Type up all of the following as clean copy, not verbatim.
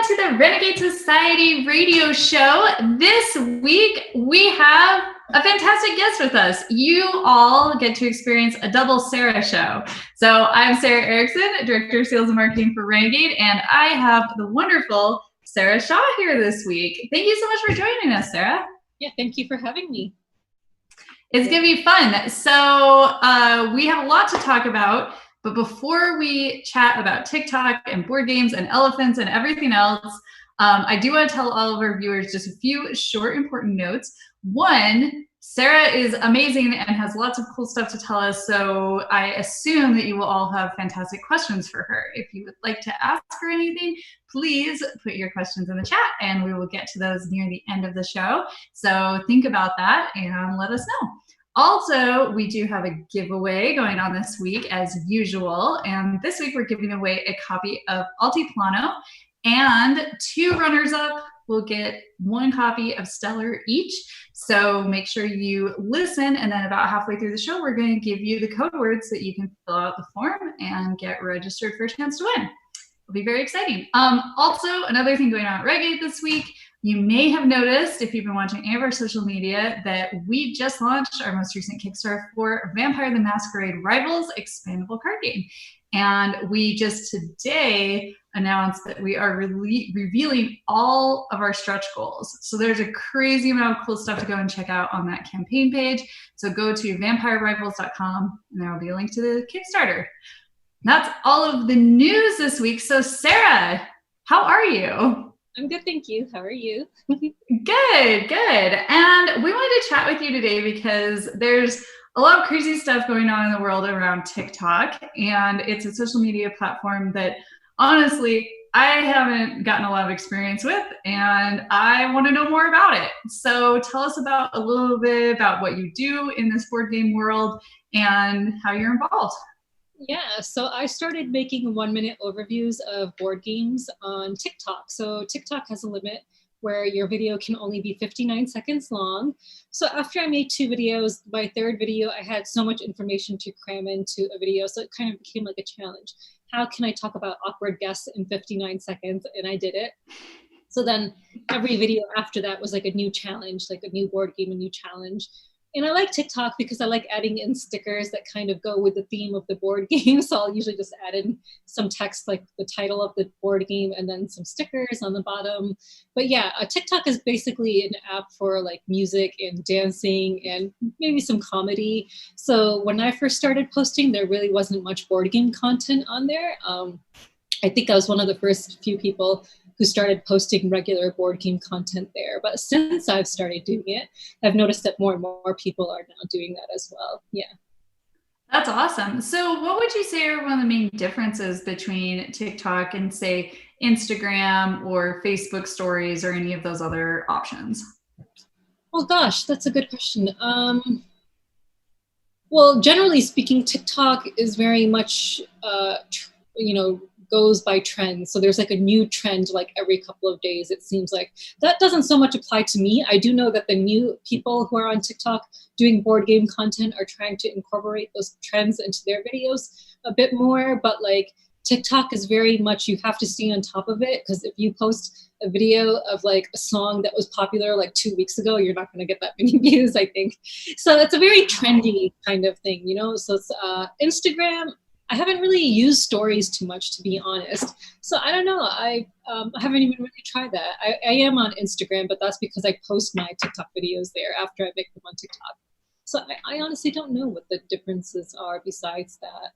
to the Renegade Society radio show. This week, we have a fantastic guest with us. You all get to experience a double Sarah show. So I'm Sara Erickson, Director of Sales and Marketing for Renegade, and I have the wonderful Sarah Shah here this week. Thank you so much for joining us, Sarah. Yeah, thank you for having me. It's going to be fun. So we have a lot to talk about. But before we chat about TikTok and board games and elephants and everything else, I do want to tell all of our viewers just a few short, important notes. One, Sarah is amazing and has lots of cool stuff to tell us, so I assume that you will all have fantastic questions for her. If you would like to ask her anything, please put your questions in the chat, and we will get to those near the end of the show. So think about that and let us know. Also, we do have a giveaway going on this week as usual. And this week we're giving away a copy of Altiplano, and 2 runners-up will get 1 copy of Stellar each. So make sure you listen, and then about halfway through the show, we're going to give you the code words so that you can fill out the form and get registered for a chance to win. It'll be very exciting. Also, another thing going on at Renegade this week, you may have noticed, if you've been watching any of our social media, that we just launched our most recent Kickstarter for Vampire the Masquerade Rivals expandable card game. And we just today announced that we are revealing all of our stretch goals. So there's a crazy amount of cool stuff to go and check out on that campaign page. So go to vampirerivals.com, and there will be a link to the Kickstarter. That's all of the news this week. So Sarah, how are you? I'm good, thank you. How are you? Good. And we wanted to chat with you today because there's a lot of crazy stuff going on in the world around TikTok, and it's a social media platform that honestly I haven't gotten a lot of experience with, and I want to know more about it. So tell us about a little bit about what you do in this board game world and how you're involved. Yeah, so I started making 1-minute overviews of board games on TikTok. So TikTok has a limit where your video can only be 59 seconds long. So after I made 2 videos, my 3rd video, I had so much information to cram into a video. So it kind of became like a challenge. How can I talk about awkward guests in 59 seconds? And I did it. So then every video after that was like a new challenge, like a new board game, a new challenge. And I like TikTok because I like adding in stickers that kind of go with the theme of the board game. So I'll usually just add in some text like the title of the board game and then some stickers on the bottom. But yeah, TikTok is basically an app for like music and dancing and maybe some comedy. So when I first started posting, there really wasn't much board game content on there. I think I was one of the first few people who started posting regular board game content there. But since I've started doing it, I've noticed that more and more people are now doing that as well. Yeah. That's awesome. So what would you say are one of the main differences between TikTok and say Instagram or Facebook stories or any of those other options? Oh gosh, that's a good question. Well, generally speaking, TikTok is very much, goes by trends. So there's like a new trend like every couple of days, it seems like. That doesn't so much apply to me. I do know that the new people who are on TikTok doing board game content are trying to incorporate those trends into their videos a bit more, but like TikTok is very much, you have to stay on top of it, because if you post a video of like a song that was popular like 2 weeks ago, you're not going to get that many views, I think. So it's a very trendy kind of thing, you know? So it's Instagram. I haven't really used stories too much, to be honest. So I don't know. I haven't even really tried that. I am on Instagram, but that's because I post my TikTok videos there after I make them on TikTok. So I honestly don't know what the differences are besides that.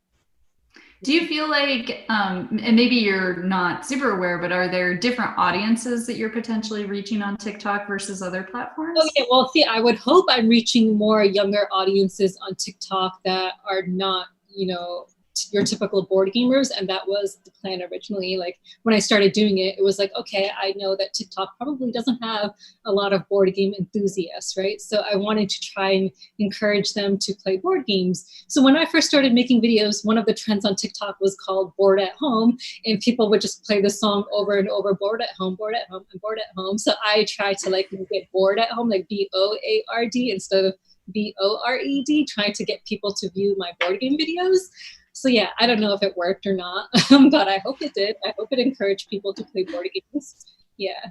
Do you feel like, and maybe you're not super aware, but are there different audiences that you're potentially reaching on TikTok versus other platforms? Okay, well, see, I would hope I'm reaching more younger audiences on TikTok that are not, your typical board gamers, and that was the plan originally. Like when I started doing it, it was like, okay, I know that TikTok probably doesn't have a lot of board game enthusiasts, right? So I wanted to try and encourage them to play board games. So when I first started making videos, one of the trends on TikTok was called Bored at Home, and people would just play the song over and over, bored at home, bored at home, and bored at home. So I tried to like make it bored at home, like BOARD instead of BORED, trying to get people to view my board game videos. So yeah, I don't know if it worked or not, but I hope it did. I hope it encouraged people to play board games. Yeah.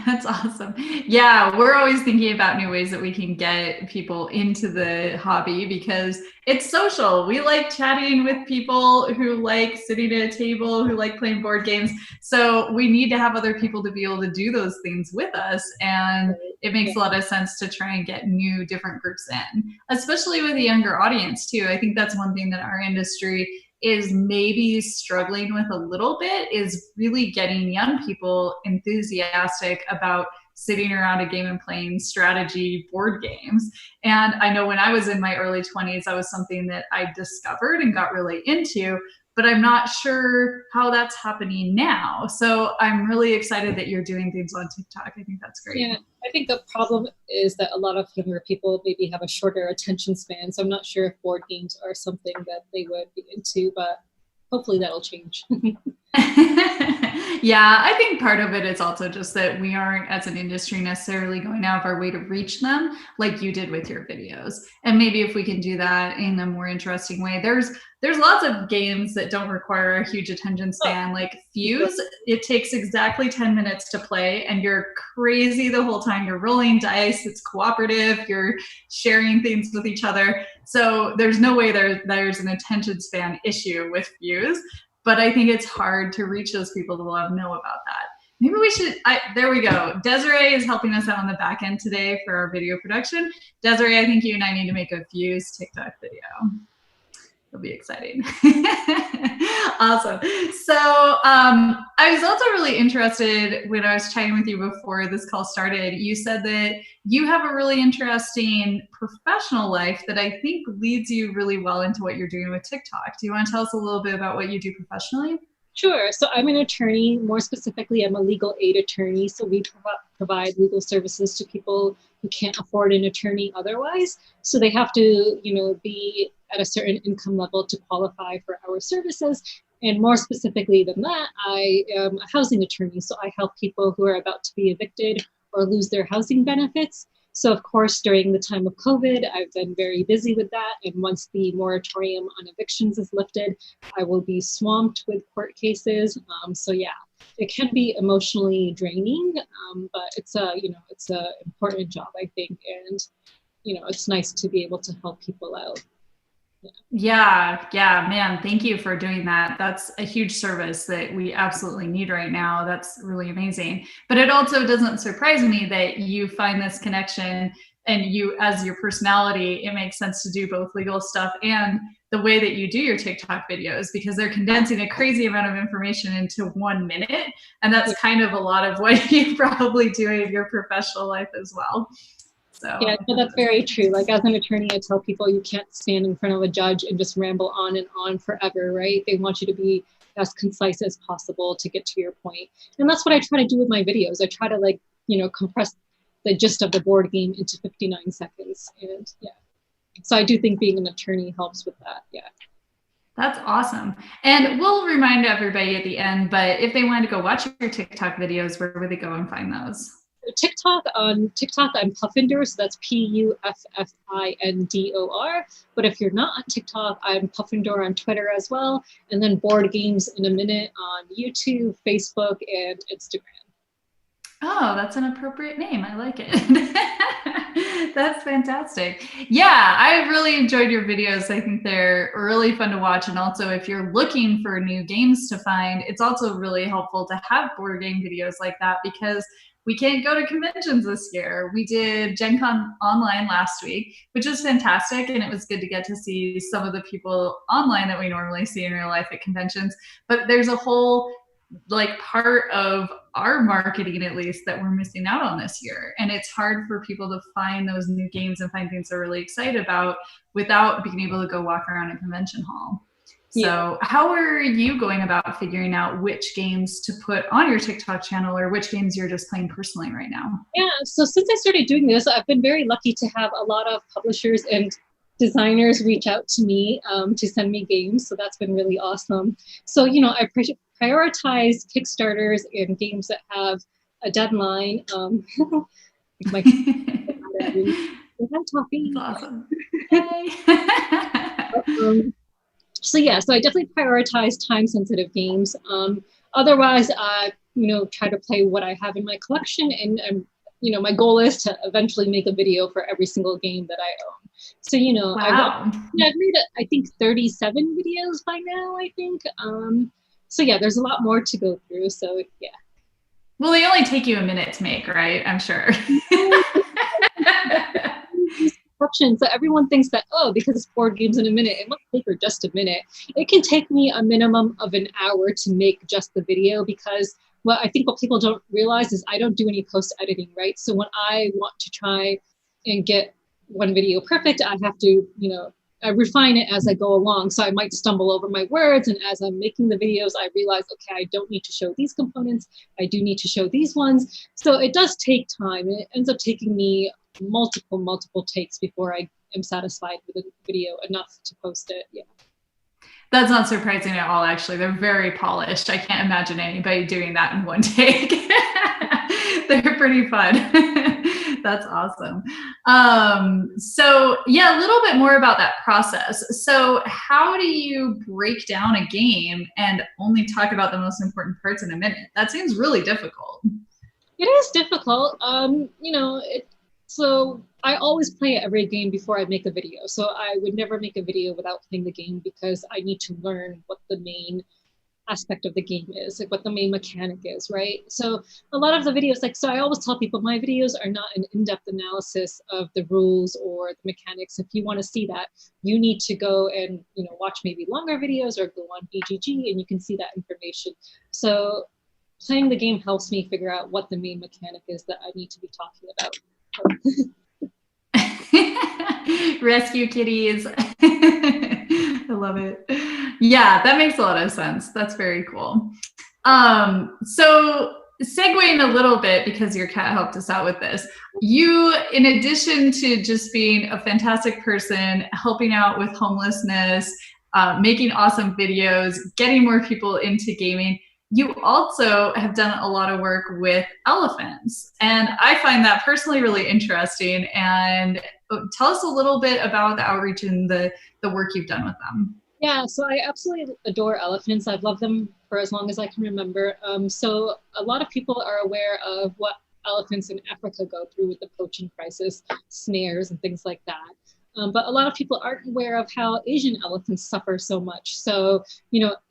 That's awesome. Yeah, we're always thinking about new ways that we can get people into the hobby because it's social. We like chatting with people who like sitting at a table, who like playing board games. So we need to have other people to be able to do those things with us. And it makes a lot of sense to try and get new, different groups in, especially with a younger audience, too. I think that's one thing that our industry is maybe struggling with a little bit is really getting young people enthusiastic about sitting around a game and playing strategy board games. And I know when I was in my early 20s, that was something that I discovered and got really into, but I'm not sure how that's happening now. So I'm really excited that you're doing things on TikTok. I think that's great. Yeah, I think the problem is that a lot of younger people maybe have a shorter attention span. So I'm not sure if board games are something that they would be into, but hopefully that'll change. Yeah, I think part of it is also just that we aren't, as an industry, necessarily going out of our way to reach them like you did with your videos. And maybe if we can do that in a more interesting way, there's lots of games that don't require a huge attention span. Like Fuse, it takes exactly 10 minutes to play, and you're crazy the whole time. You're rolling dice. It's cooperative. You're sharing things with each other. So there's no way there's an attention span issue with Fuse. But I think it's hard to reach those people that will know about that. Maybe we should, there we go. Desiree is helping us out on the back end today for our video production. Desiree, I think you and I need to make a Fuse TikTok video. It'll be exciting. Awesome. So I was also really interested when I was chatting with you before this call started. You said that you have a really interesting professional life that I think leads you really well into what you're doing with TikTok. Do you want to tell us a little bit about what you do professionally? Sure. So I'm an attorney. More specifically, I'm a legal aid attorney. So we provide legal services to people who can't afford an attorney otherwise. So they have to, be at a certain income level to qualify for our services. And more specifically than that, I am a housing attorney. So I help people who are about to be evicted or lose their housing benefits. So of course, during the time of COVID, I've been very busy with that. And once the moratorium on evictions is lifted, I will be swamped with court cases. So yeah, it can be emotionally draining, but it's a important job, I think. And, it's nice to be able to help people out. Yeah, man, thank you for doing that. That's a huge service that we absolutely need right now. That's really amazing. But it also doesn't surprise me that you find this connection, and you, as your personality, it makes sense to do both legal stuff and the way that you do your TikTok videos, because they're condensing a crazy amount of information into 1 minute. And that's kind of a lot of what you probably do in your professional life as well. So. Yeah, so that's very true. Like as an attorney, I tell people you can't stand in front of a judge and just ramble on and on forever, right? They want you to be as concise as possible to get to your point. And that's what I try to do with my videos. I try to compress the gist of the board game into 59 seconds. And yeah, so I do think being an attorney helps with that. Yeah. That's awesome. And we'll remind everybody at the end, but if they wanted to go watch your TikTok videos, where would they go and find those? On TikTok, I'm Puffindor, so that's Puffindor. But if you're not on TikTok, I'm Puffindor on Twitter as well. And then Board Games in a Minute on YouTube, Facebook, and Instagram. Oh, that's an appropriate name. I like it. That's fantastic. Yeah, I really enjoyed your videos. I think they're really fun to watch. And also, if you're looking for new games to find, it's also really helpful to have board game videos like that, because we can't go to conventions this year. We did Gen Con online last week, which was fantastic. And it was good to get to see some of the people online that we normally see in real life at conventions. But there's a whole part of our marketing, at least, that we're missing out on this year. And it's hard for people to find those new games and find things they're really excited about without being able to go walk around a convention hall. So how are you going about figuring out which games to put on your TikTok channel, or which games you're just playing personally right now? Yeah, so since I started doing this, I've been very lucky to have a lot of publishers and designers reach out to me to send me games. So that's been really awesome. So, I prioritize Kickstarters and games that have a deadline. My Toffee. Awesome. So yeah, so I definitely prioritize time-sensitive games. Otherwise, I try to play what I have in my collection, and my goal is to eventually make a video for every single game that I own. So Wow. I've made I think 37 videos by now. I think. So yeah, there's a lot more to go through. So yeah. Well, they only take you a minute to make, right? I'm sure. So everyone thinks that, oh, because it's board games in a minute, it must take her just a minute. It can take me a minimum of an hour to make just the video, because I think what people don't realize is I don't do any post editing, right? So when I want to try and get one video perfect, I have to, I refine it as I go along. So I might stumble over my words, and as I'm making the videos, I realize, okay, I don't need to show these components. I do need to show these ones. So it does take time. It ends up taking me multiple takes before I am satisfied with a video enough to post it. Yeah. That's not surprising at all, actually. They're very polished. I can't imagine anybody doing that in one take. They're pretty fun. That's awesome. So yeah, a little bit more about that process. So how do you break down a game and only talk about the most important parts in a minute? That seems really difficult. It is difficult. So I always play every game before I make a video. So I would never make a video without playing the game, because I need to learn what the main aspect of the game is, like what the main mechanic is, right? So a lot of the videos, so I always tell people my videos are not an in-depth analysis of the rules or the mechanics. If you want to see that, you need to go and watch maybe longer videos or go on BGG, and you can see that information. So playing the game helps me figure out what the main mechanic is that I need to be talking about. Rescue kitties. I love it. Yeah, that makes a lot of sense. That's very cool. So segueing a little bit, because your cat helped us out with this, you, in addition to just being a fantastic person, helping out with homelessness, making awesome videos, getting more people into gaming, you also have done a lot of work with elephants. And I find that personally really interesting. And tell us a little bit about the outreach and the work you've done with them. Yeah, so I absolutely adore elephants. I've loved them for as long as I can remember. So a lot of people are aware of what elephants in Africa go through with the poaching crisis, snares, and things like that. But a lot of people aren't aware of how Asian elephants suffer so much. So,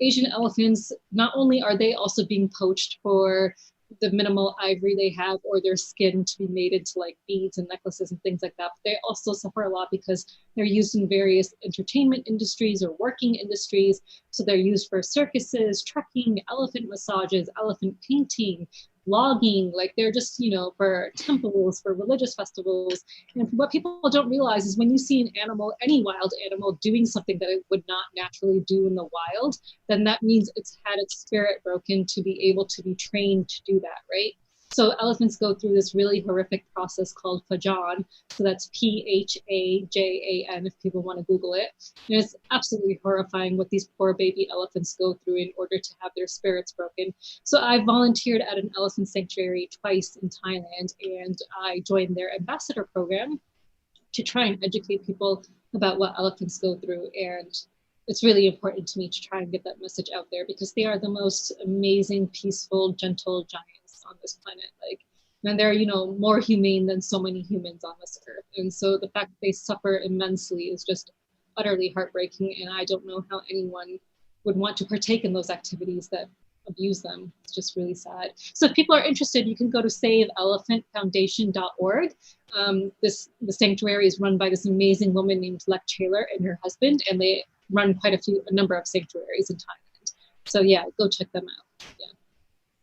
Asian elephants, not only are they also being poached for the minimal ivory they have or their skin to be made into like beads and necklaces and things like that, but they also suffer a lot because they're used in various entertainment industries or working industries. So they're used for circuses, trekking, elephant massages, elephant painting, logging, like they're just, for temples, for religious festivals. And what people don't realize is when you see an animal, any wild animal, doing something that it would not naturally do in the wild, then that means it's had its spirit broken to be able to be trained to do that, right? So elephants go through this really horrific process called Pajan. So that's Phajan if people want to Google it. And it's absolutely horrifying what these poor baby elephants go through in order to have their spirits broken. So I volunteered at an elephant sanctuary twice in Thailand, and I joined their ambassador program to try and educate people about what elephants go through. And it's really important to me to try and get that message out there, because they are the most amazing, peaceful, gentle giants on this planet. And they're, more humane than so many humans on this earth. And so the fact that they suffer immensely is just utterly heartbreaking. And I don't know how anyone would want to partake in those activities that abuse them. It's just really sad. So if people are interested, you can go to saveelephantfoundation.org. The sanctuary is run by this amazing woman named Lek Taylor and her husband, and they run a number of sanctuaries in Thailand. So yeah, go check them out. Yeah.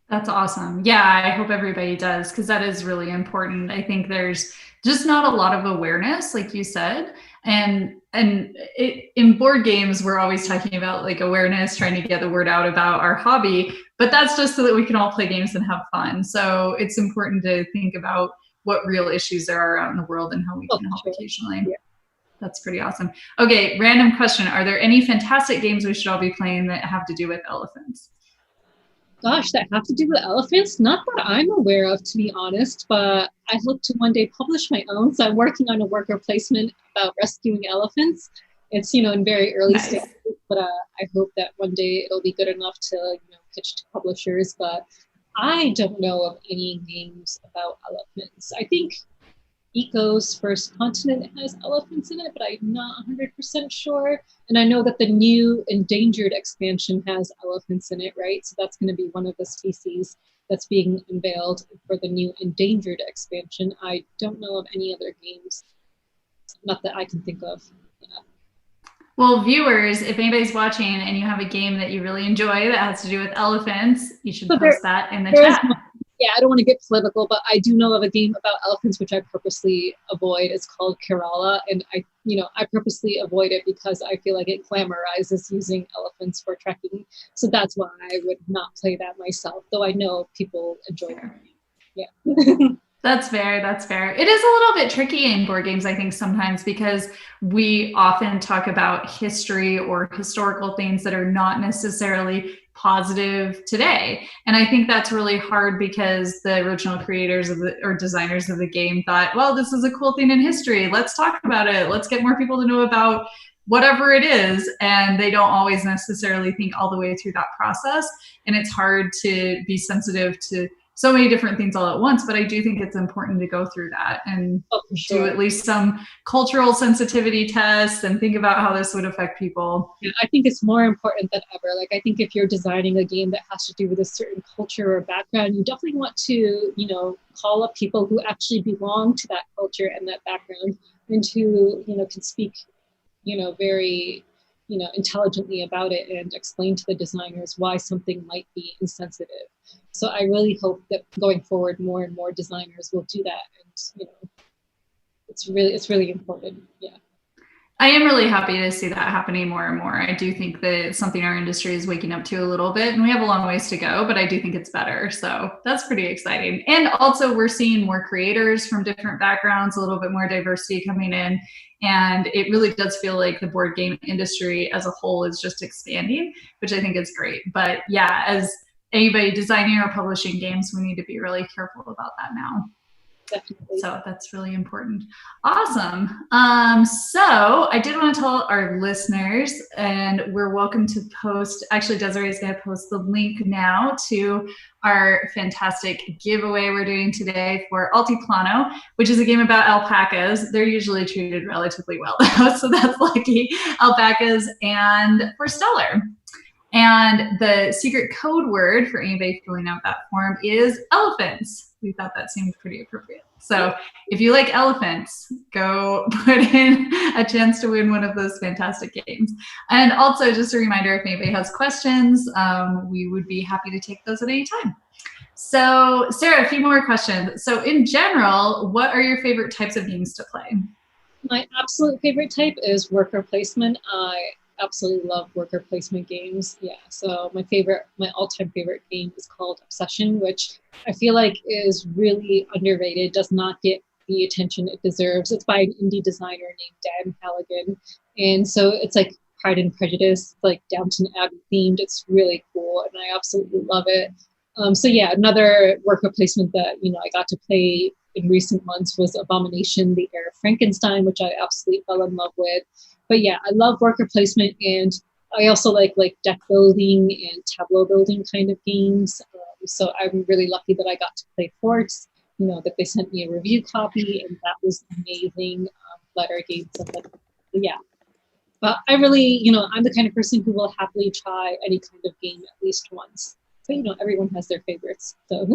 That's awesome. Yeah, I hope everybody does, because that is really important. I think there's just not a lot of awareness, like you said. And in board games, we're always talking about like awareness, trying to get the word out about our hobby, but that's just so that we can all play games and have fun. So it's important to think about what real issues there are out in the world and how we can help occasionally. Yeah. That's pretty awesome. Okay, random question. Are there any fantastic games we should all be playing that have to do with elephants? Gosh, that have to do with elephants? Not that I'm aware of, to be honest, but I hope to one day publish my own. So I'm working on a worker placement about rescuing elephants. It's, in very early stages. but I hope that one day it'll be good enough to pitch to publishers. But I don't know of any games about elephants. I think Eco's First Continent has elephants in it, but I'm not 100% sure. And I know that the new endangered expansion has elephants in it, right? So that's going to be one of the species that's being unveiled for the new endangered expansion. I don't know of any other games, not that I can think of. Yeah. Well, viewers, if anybody's watching and you have a game that you really enjoy that has to do with elephants, you should post that in the chat. Yeah, I don't want to get political, but I do know of a game about elephants which I purposely avoid. It's called Kerala, and I purposely avoid it because I feel like it glamorizes using elephants for trekking. So that's why I would not play that myself, though I know people enjoy it. Yeah. That's fair. That's fair. It is a little bit tricky in board games, I think, sometimes because we often talk about history or historical things that are not necessarily positive today. And I think that's really hard because the original creators of or designers of the game thought, well, this is a cool thing in history. Let's talk about it. Let's get more people to know about whatever it is. And they don't always necessarily think all the way through that process. And it's hard to be sensitive to so many different things all at once, but I do think it's important to go through that and do at least some cultural sensitivity tests and think about how this would affect people. Yeah, I think it's more important than ever. Like, I think if you're designing a game that has to do with a certain culture or background, you definitely want to, call up people who actually belong to that culture and that background and who, can speak, very, intelligently about it and explain to the designers why something might be insensitive. So I really hope that going forward, more and more designers will do that. And, it's really important. Yeah. I am really happy to see that happening more and more. I do think that it's something our industry is waking up to a little bit, and we have a long ways to go, but I do think it's better. So that's pretty exciting. And also we're seeing more creators from different backgrounds, a little bit more diversity coming in. And it really does feel like the board game industry as a whole is just expanding, which I think is great. But yeah, as anybody designing or publishing games, we need to be really careful about that now. Definitely. So that's really important. Awesome. So I did want to tell our listeners, and we're welcome to post, actually Desiree is going to post the link now to our fantastic giveaway we're doing today for Altiplano, which is a game about alpacas. They're usually treated relatively well, so that's lucky. Alpacas and for Stellar. And the secret code word for anybody filling out that form is elephants. We thought that seemed pretty appropriate. So if you like elephants, go put in a chance to win one of those fantastic games. And also just a reminder, if anybody has questions, we would be happy to take those at any time. So Sarah, a few more questions. So in general, what are your favorite types of games to play? My absolute favorite type is worker placement. I absolutely love worker placement games. Yeah, so my all-time favorite game is called Obsession, which I feel like is really underrated, does not get the attention it deserves. It's by an indie designer named Dan Halligan. And so it's like Pride and Prejudice, like Downton Abbey themed. It's really cool, and I absolutely love it. So yeah, another worker placement that, I got to play in recent months was Abomination, the Heir of Frankenstein, which I absolutely fell in love with. But yeah, I love worker placement, and I also like deck building and tableau building kind of games. So I'm really lucky that I got to play Forts, that they sent me a review copy, and that was amazing. Letter games, stuff like that. Yeah. But I really, I'm the kind of person who will happily try any kind of game at least once. But, everyone has their favorites. So.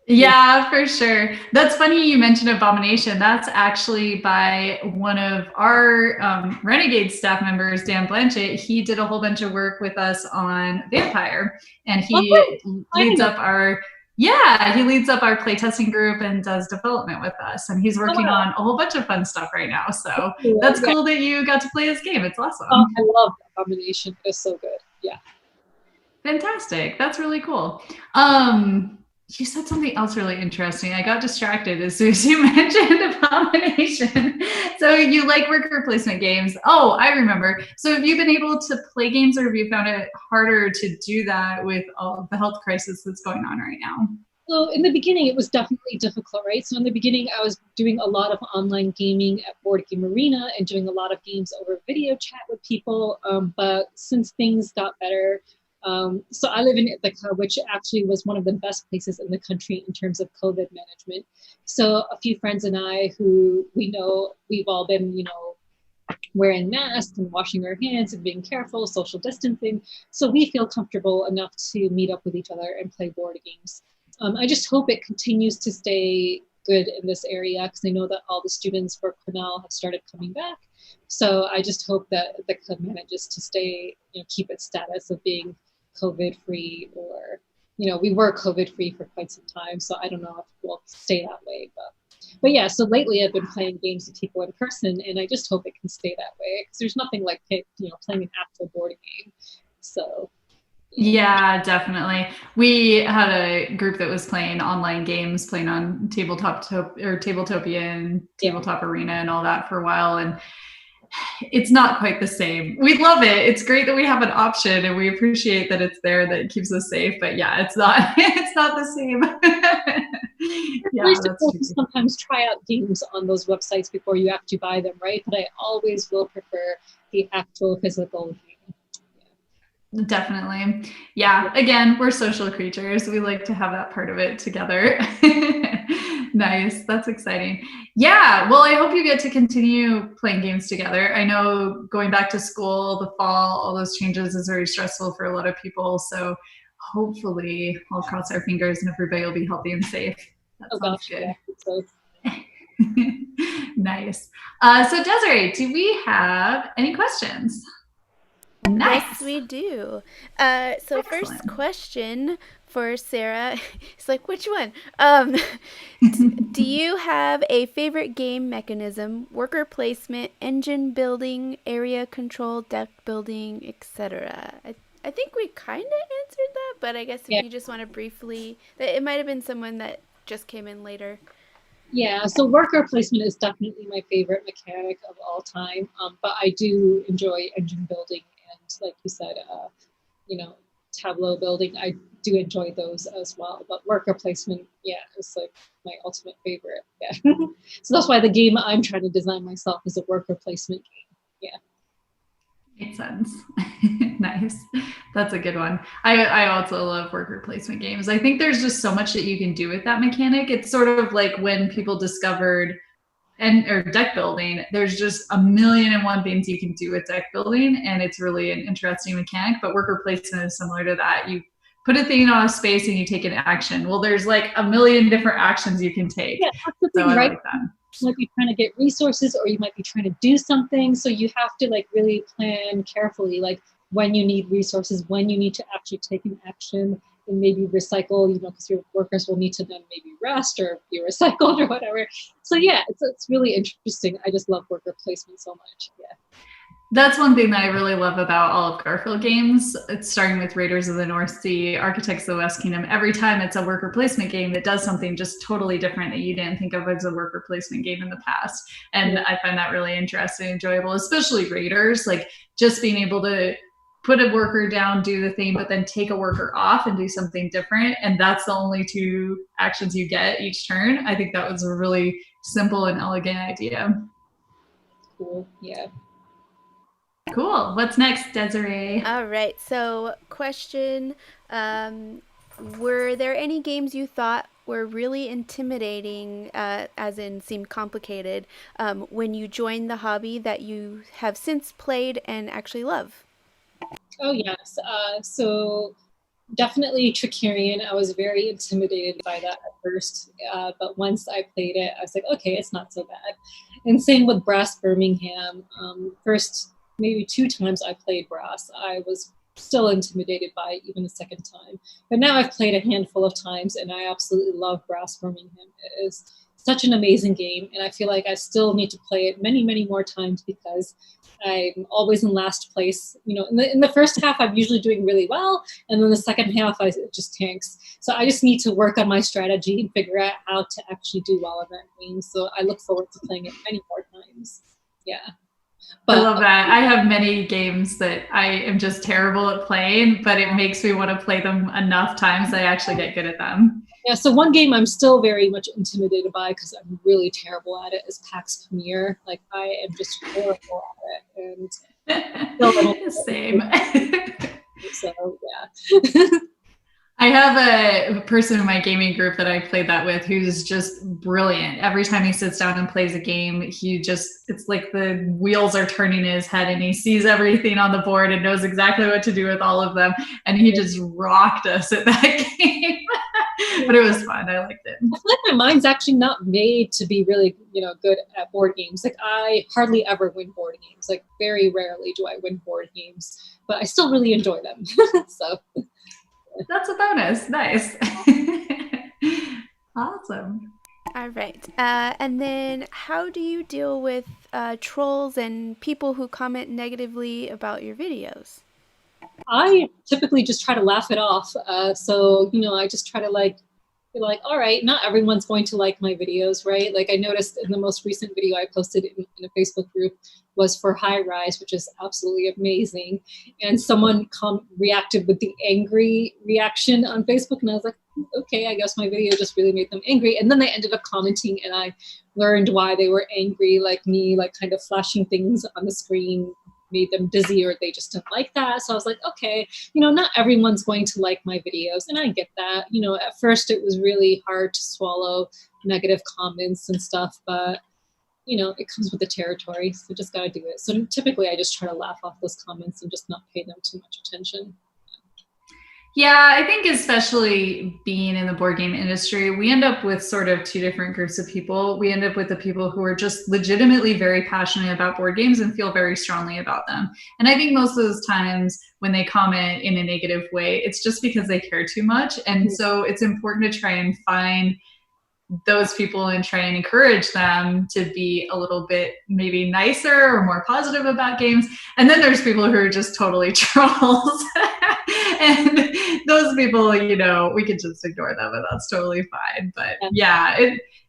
Yeah, for sure. That's funny you mentioned Abomination. That's actually by one of our Renegade staff members, Dan Blanchett. He did a whole bunch of work with us on Vampire, and he leads up our playtesting group and does development with us. And he's working on a whole bunch of fun stuff right now. So that's cool that you got to play his game. It's awesome. Oh, I love Abomination. It's so good. Yeah. Fantastic. That's really cool. You said something else really interesting. I got distracted as soon as you mentioned Abomination. So you like worker placement games. Oh, I remember. So have you been able to play games, or have you found it harder to do that with all the health crisis that's going on right now? So in the beginning, it was definitely difficult, right? So in the beginning, I was doing a lot of online gaming at Board Game Arena and doing a lot of games over video chat with people. But since things got better, so I live in Ithaca, which actually was one of the best places in the country in terms of COVID management. So a few friends and I who we know, we've all been, wearing masks and washing our hands and being careful, social distancing. So we feel comfortable enough to meet up with each other and play board games. I just hope it continues to stay good in this area because I know that all the students for Cornell have started coming back. So I just hope that the club manages to stay, keep its status of being COVID free, or, we were COVID free for quite some time. So I don't know if we'll stay that way, but yeah, so lately I've been playing games with people in person, and I just hope it can stay that way because there's nothing like playing an actual board game. So yeah, definitely. We had a group that was playing online games, playing on Tabletopia and Tabletop Arena and all that for a while, and it's not quite the same. We love it. It's great that we have an option, and we appreciate that it's there, that it keeps us safe. But yeah, it's not. It's not the same. Yeah, that's sometimes try out games on those websites before you actually buy them, right? But I always will prefer the actual physical game. Definitely. Yeah. Again, we're social creatures. We like to have that part of it together. Nice. That's exciting. Yeah. Well, I hope you get to continue playing games together. I know going back to school, the fall, all those changes is very stressful for a lot of people. So hopefully, I'll cross our fingers and everybody will be healthy and safe. That sounds good. Yeah, nice. So Desiree, do we have any questions? Nice. Yes, we do. So excellent. First question for Sarah is like, which one? Do you have a favorite game mechanism, worker placement, engine building, area control, deck building, etc.? I think we kind of answered that, but I guess if you just want to briefly, it might have been someone that just came in later. Yeah, so worker placement is definitely my favorite mechanic of all time, but I do enjoy engine building and, like you said, tableau building. I do enjoy those as well, but worker placement, is like my ultimate favorite. Yeah, so that's why the game I'm trying to design myself is a worker placement game. Yeah. Makes sense. Nice. That's a good one. I also love worker placement games. I think there's just so much that you can do with that mechanic. It's sort of like when people discovered or deck building, there's just a million and one things you can do with deck building, and it's really an interesting mechanic. But worker placement is similar to that. You put a thing on a space and you take an action. Well, there's like a million different actions you can take. Yeah, that's the thing, right? Like that. You might be trying to get resources, or you might be trying to do something. So you have to like really plan carefully, like when you need resources, when you need to actually take an action and maybe recycle, because your workers will need to then maybe rest or be recycled or whatever. So yeah, it's really interesting. I just love worker placement so much. Yeah. That's one thing that I really love about all of Garfield games. It's starting with Raiders of the North Sea, Architects of the West Kingdom. Every time it's a worker placement game that does something just totally different that you didn't think of as a worker placement game in the past. And I find that really interesting and enjoyable, especially Raiders, like just being able to put a worker down, do the thing, but then take a worker off and do something different. And that's the only two actions you get each turn. I think that was a really simple and elegant idea. Cool. Yeah. Cool. What's next, Desiree? All right. So, question, were there any games you thought were really intimidating, as in seemed complicated, when you joined the hobby that you have since played and actually love? Oh, yes. So definitely Trickerion. I was very intimidated by that at first. But once I played it, I was like, okay, it's not so bad. And same with Brass Birmingham. First, maybe 2 times I played Brass, I was still intimidated by it even the second time. But now I've played a handful of times and I absolutely love Brass Birmingham. It is such an amazing game, and I feel like I still need to play it many, many more times because I'm always in last place. In the first half, I'm usually doing really well, and then the second half, it just tanks. So I just need to work on my strategy and figure out how to actually do well in that game. So I look forward to playing it many more times. Yeah. But I love that. I have many games that I am just terrible at playing, but it makes me want to play them enough times that I actually get good at them. Yeah, so one game I'm still very much intimidated by because I'm really terrible at it is PAX Premier. Like, I am just horrible at it, and Same. So yeah. I have a person in my gaming group that I played that with who's just brilliant. Every time he sits down and plays a game, it's like the wheels are turning in his head and he sees everything on the board and knows exactly what to do with all of them. And he just rocked us at that game. But it was fun. I liked it. I feel like my mind's actually not made to be really, good at board games. Like, I hardly ever win board games. Like, very rarely do I win board games, but I still really enjoy them. So that's a bonus. Nice. Awesome. All right. And then how do you deal with trolls and people who comment negatively about your videos? I typically just try to laugh it off. So, I just try to be like, all right, not everyone's going to like my videos, right? Like, I noticed in the most recent video I posted in a Facebook group was for High Rise, which is absolutely amazing. And someone reacted with the angry reaction on Facebook. And I was like, okay, I guess my video just really made them angry. And then they ended up commenting and I learned why they were angry, like me, like kind of flashing things on the screen made them dizzy or they just didn't like that. So I was like, okay, not everyone's going to like my videos. And I get that. At first it was really hard to swallow negative comments and stuff, but it comes with the territory. So just got to do it. So typically I just try to laugh off those comments and just not pay them too much attention. Yeah, I think especially being in the board game industry, we end up with sort of two different groups of people. We end up with the people who are just legitimately very passionate about board games and feel very strongly about them. And I think most of those times when they comment in a negative way, it's just because they care too much. And so it's important to try and find those people and try and encourage them to be a little bit maybe nicer or more positive about games. And then there's people who are just totally trolls. And those people, we could just ignore them and that's totally fine. But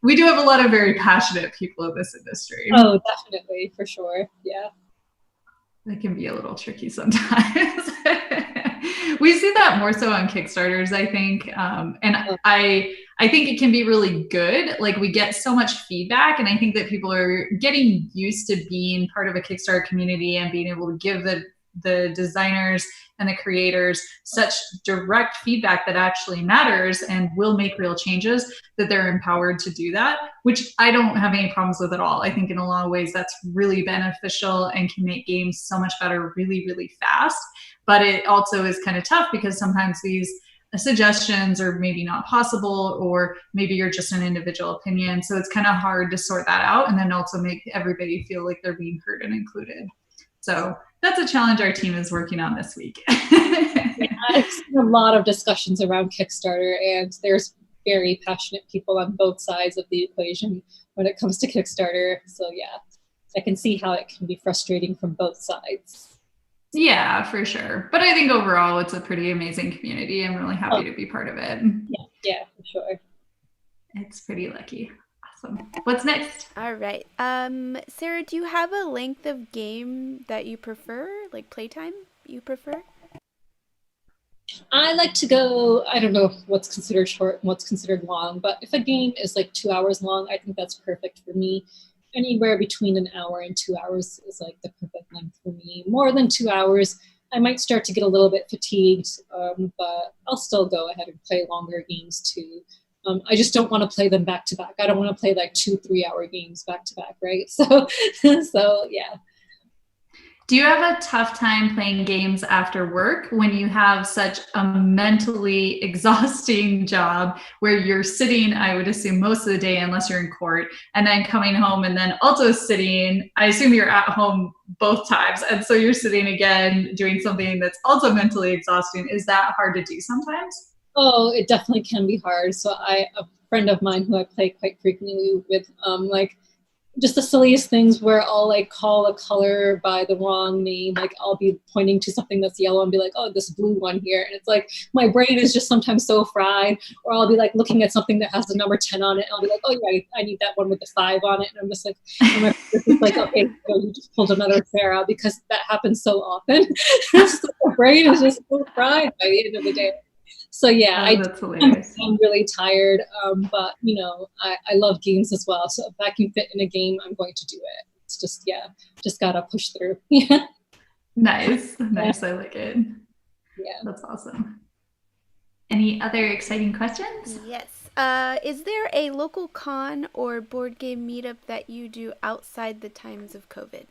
we do have a lot of very passionate people in this industry. Oh, definitely, for sure. Yeah. It can be a little tricky sometimes. We see that more so on Kickstarters, I think. And I think it can be really good. Like, we get so much feedback, and I think that people are getting used to being part of a Kickstarter community and being able to give the designers and the creators such direct feedback that actually matters and will make real changes, that they're empowered to do that, which I don't have any problems with at all. I think in a lot of ways that's really beneficial and can make games so much better really, really fast. But it also is kind of tough because sometimes these suggestions are maybe not possible, or maybe you're just an individual opinion. So it's kind of hard to sort that out and then also make everybody feel like they're being heard and included. So that's a challenge our team is working on this week. I've seen a lot of discussions around Kickstarter, and there's very passionate people on both sides of the equation when it comes to Kickstarter. So yeah, I can see how it can be frustrating from both sides. Yeah, for sure. But I think overall it's a pretty amazing community. I'm really happy to be part of it. Yeah, for sure. It's pretty lucky. Awesome. What's next? All right. Sarah, do you have a length of game that you prefer, like playtime you prefer? I like to go, I don't know what's considered short and what's considered long, but if a game is like 2 hours long, I think that's perfect for me. Anywhere between an hour and 2 hours is like the perfect length for me. More than 2 hours, I might start to get a little bit fatigued, but I'll still go ahead and play longer games too. I just don't want to play them back to back. I don't want to play like 2-3 hour games back to back, right? So yeah. Do you have a tough time playing games after work when you have such a mentally exhausting job where you're sitting, I would assume, most of the day, unless you're in court, and then coming home and then also sitting? I assume you're at home both times. And so you're sitting again, doing something that's also mentally exhausting. Is that hard to do sometimes? Oh, it definitely can be hard. So a friend of mine who I play quite frequently with, like, just the silliest things where I'll like call a color by the wrong name. Like, I'll be pointing to something that's yellow and be like, oh, this blue one here. And it's like, my brain is just sometimes so fried. Or I'll be like looking at something that has the number 10 on it. And I'll be like, oh yeah, I need that one with the 5 on it. And I'm just like, okay, so you just pulled another Sarah, because that happens so often. The brain is just so fried by the end of the day. So yeah, that's hilarious. I'm really tired, but you know, I love games as well. So if I can fit in a game, I'm going to do it. It's just, yeah, just gotta push through. Yeah. Nice. Nice. I like it. Yeah. That's awesome. Any other exciting questions? Yes. Is there a local con or board game meetup that you do outside the times of COVID?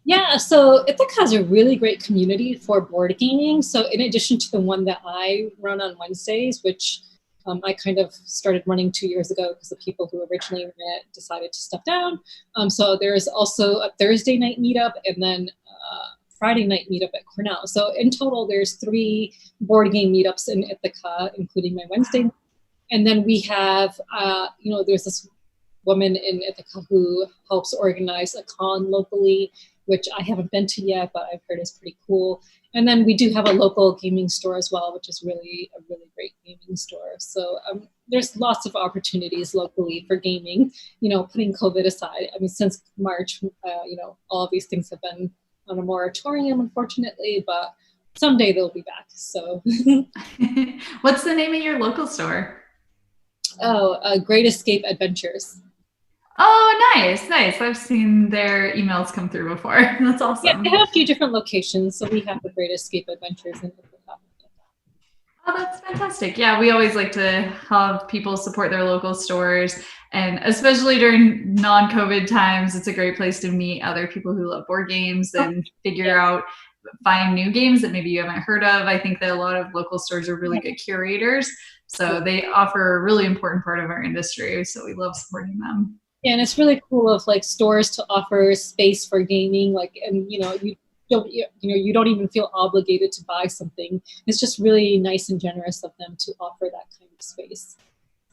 Yeah, so Ithaca has a really great community for board gaming. So in addition to the one that I run on Wednesdays, which I kind of started running 2 years ago because the people who originally ran it decided to step down. So there's also a Thursday night meetup and then Friday night meetup at Cornell. So in total, there's 3 board game meetups in Ithaca, including my Wednesday. And then we have, you know, there's this woman in Ithaca who helps organize a con locally, which I haven't been to yet, but I've heard is pretty cool. And then we do have a local gaming store as well, which is really a really great gaming store. So there's lots of opportunities locally for gaming, you know, putting COVID aside. I mean, since March, you know, all of these things have been on a moratorium, unfortunately, but someday they'll be back. So What's the name of your local store? Oh, Great Escape Adventures. Oh, nice, nice. I've seen their emails come through before. That's awesome. Yeah, they have a few different locations. So we have the Great Escape Adventures in Ithaca. Oh, that's fantastic. Yeah, we always like to have people support their local stores. And especially during non-COVID times, it's a great place to meet other people who love board games and figure out, find new games that maybe you haven't heard of. I think that a lot of local stores are really good curators. So they offer a really important part of our industry. So we love supporting them. Yeah, and it's really cool of like stores to offer space for gaming, like, and you know, you don't even feel obligated to buy something. It's just really nice and generous of them to offer that kind of space.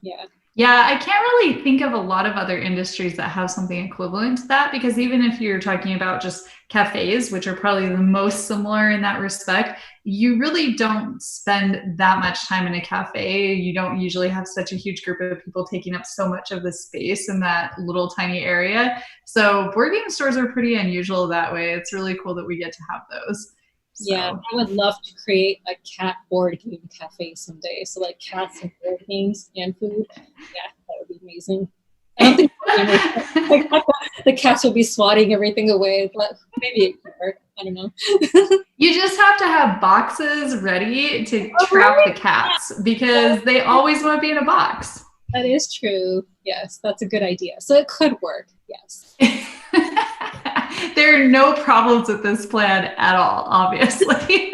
Yeah. Yeah, I can't really think of a lot of other industries that have something equivalent to that, because even if you're talking about just cafes, which are probably the most similar in that respect, you really don't spend that much time in a cafe. You don't usually have such a huge group of people taking up so much of the space in that little tiny area. So board game stores are pretty unusual that way. It's really cool that we get to have those. So. Yeah, I would love to create a cat board game cafe someday. So like cats and board games and food. Yeah, that would be amazing. I don't think the cats will be swatting everything away, but maybe it could work. I don't know. You just have to have boxes ready to trap the cats because they always want to be in a box. That is true. Yes, that's a good idea. So it could work. Yes. There are no problems with this plan at all, obviously.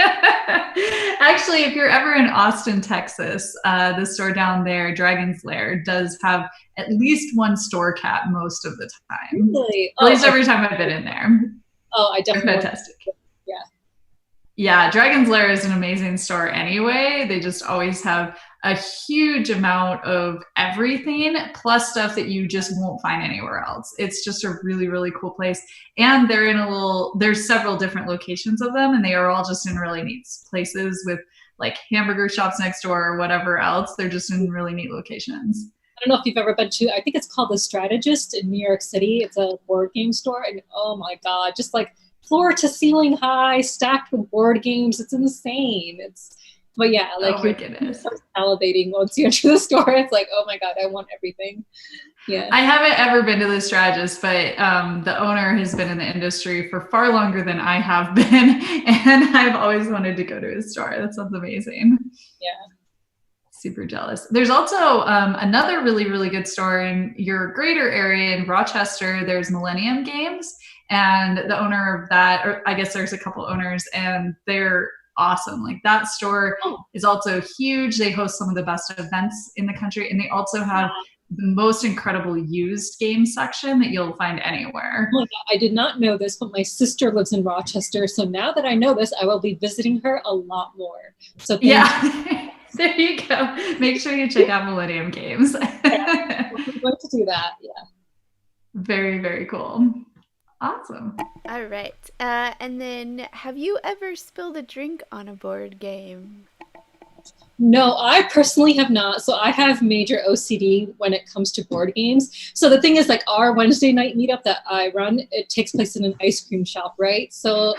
Actually, if you're ever in Austin, Texas, the store down there, Dragon's Lair, does have at least one store cat most of the time. Really? At least every time I've been in there. Oh, I definitely. They're fantastic. Yeah. Yeah, Dragon's Lair is an amazing store anyway. They just always have a huge amount of everything, plus stuff that you just won't find anywhere else. It's just a really, really cool place. And they're in there's several different locations of them, and they are all just in really neat places with like hamburger shops next door or whatever else. They're just in really neat locations. I don't know if you've ever been to, I think it's called The Strategist in New York City. It's a board game store, and oh my God, just like floor to ceiling high, stacked with board games. It's insane. But yeah, like you're salivating once you enter the store. It's like, oh my God, I want everything. Yeah. I haven't ever been to The Strategist, but the owner has been in the industry for far longer than I have been. And I've always wanted to go to his store. That sounds amazing. Yeah. Super jealous. There's also another really, really good store in your greater area in Rochester. There's Millennium Games, and the owner of that, or I guess there's a couple owners, and they're awesome. Like that store is also huge. They host some of the best events in the country, and they also have the most incredible used game section that you'll find anywhere. Oh my God, I did not know this, but my sister lives in Rochester. So now that I know this, I will be visiting her a lot more. So yeah. There you go. Make sure you check out Millennium Games. Yeah, I'm going to do that. Yeah. Very, very cool. Awesome. All right. And then have you ever spilled a drink on a board game? No, I personally have not. So I have major OCD when it comes to board games. So the thing is, like our Wednesday night meetup that I run, it takes place in an ice cream shop, right? So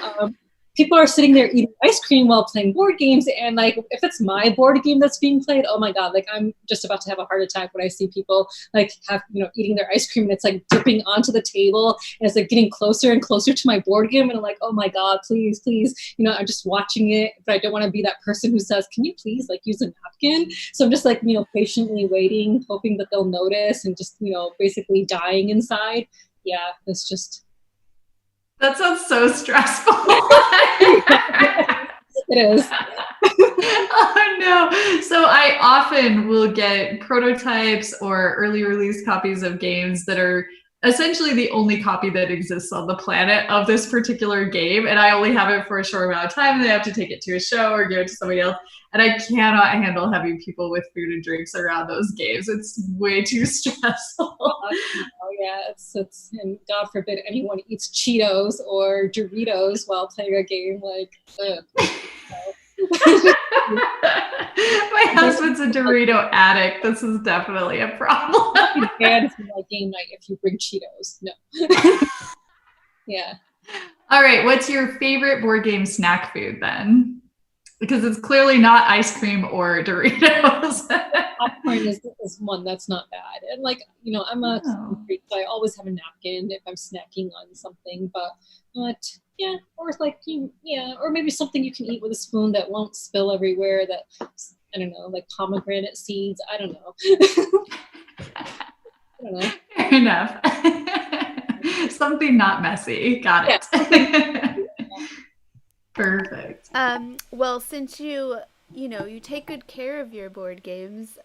people are sitting there eating ice cream while playing board games. And like, if it's my board game that's being played, oh my God, like I'm just about to have a heart attack when I see people like have, eating their ice cream and it's like dripping onto the table and it's like getting closer and closer to my board game. And I'm like, oh my God, please, please. I'm just watching it, but I don't want to be that person who says, can you please like use a napkin? So I'm just like, patiently waiting, hoping that they'll notice and just, basically dying inside. Yeah, it's just. That sounds so stressful. It is. Oh no. So I often will get prototypes or early release copies of games that are essentially the only copy that exists on the planet of this particular game. And I only have it for a short amount of time and they have to take it to a show or give it to somebody else. And I cannot handle having people with food and drinks around those games. It's way too stressful. Oh yeah, it's and God forbid anyone eats Cheetos or Doritos while playing a game. Like, my husband's a Dorito addict. This is definitely a problem. Bad for my game night if you bring Cheetos. No. Yeah. All right. What's your favorite board game snack food then? Because it's clearly not ice cream or Doritos. Popcorn is one that's not bad. And like, I'm a freak, so I always have a napkin if I'm snacking on something. But yeah, or like or maybe something you can eat with a spoon that won't spill everywhere. That I don't know, like pomegranate seeds. I don't know. I don't know. Fair enough. Something not messy. Got it. Yeah. Perfect. Well, since you take good care of your board games,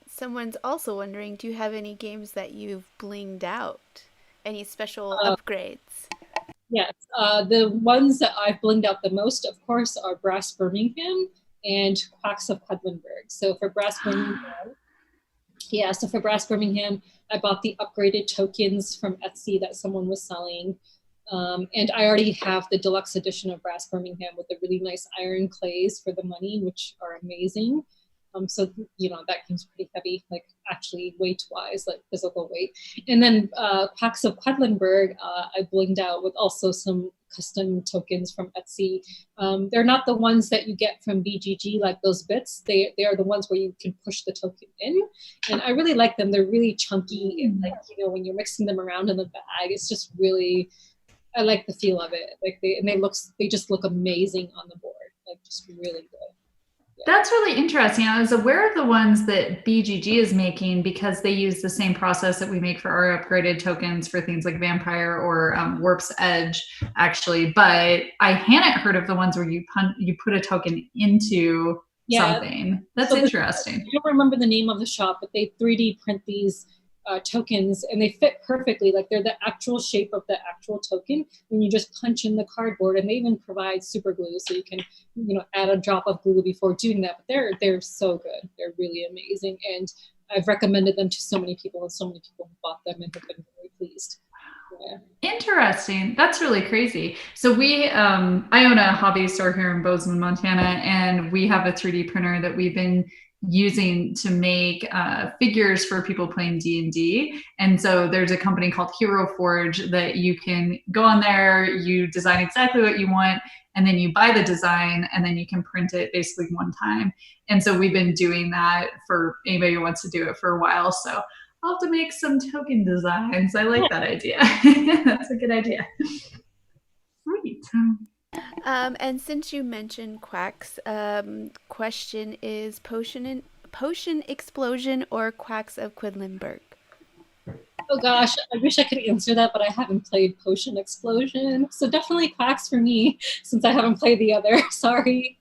someone's also wondering, do you have any games that you've blinged out? Any special upgrades? Yes. The ones that I've blinged out the most, of course, are Brass Birmingham and Quacks of Quedlinburg. So for Brass Birmingham, I bought the upgraded tokens from Etsy that someone was selling. And I already have the deluxe edition of Brass Birmingham with the really nice iron clays for the money, which are amazing. So, that game's pretty heavy, like actually weight-wise, like physical weight. And then Quacks of Quedlinburg, I blinged out with also some custom tokens from Etsy. They're not the ones that you get from BGG, like those bits. They are the ones where you can push the token in. And I really like them. They're really chunky. And like, when you're mixing them around in the bag, it's just really... I like the feel of it. Like they just look amazing on the board. Like just really good. Yeah. That's really interesting. I was aware of the ones that BGG is making because they use the same process that we make for our upgraded tokens for things like Vampire or Warp's Edge, actually. But I hadn't heard of the ones where you put a token into something. That's interesting. I don't remember the name of the shop, but they 3D print these tokens and they fit perfectly. Like they're the actual shape of the actual token when you just punch in the cardboard, and they even provide super glue so you can add a drop of glue before doing that. But they're so good. They're really amazing, and I've recommended them to so many people, and so many people have bought them and have been very pleased. Yeah. Interesting. That's really crazy. So I own a hobby store here in Bozeman, Montana, and we have a 3D printer that we've been using to make figures for people playing D&D. And so there's a company called Hero Forge that you can go on there, you design exactly what you want, and then you buy the design, and then you can print it basically one time. And so we've been doing that for anybody who wants to do it for a while. So I'll have to make some token designs. I like that idea. That's a good idea. Sweet. And since you mentioned Quacks, question is Potion Explosion or Quacks of Quedlinburg? Oh gosh, I wish I could answer that, but I haven't played Potion Explosion. So definitely Quacks for me, since I haven't played the other. Sorry.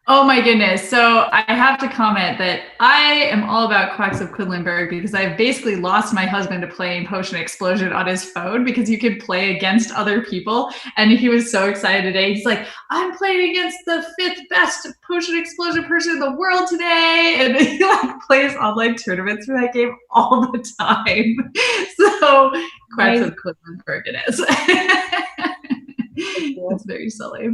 Oh my goodness. So I have to comment that I am all about Quacks of Quedlinburg because I've basically lost my husband to playing Potion Explosion on his phone because you can play against other people. And he was so excited today. He's like, I'm playing against the 5th best Potion Explosion person in the world today. And he plays online tournaments for that game all the time. So Quacks of Quedlinburg it is. It's very silly.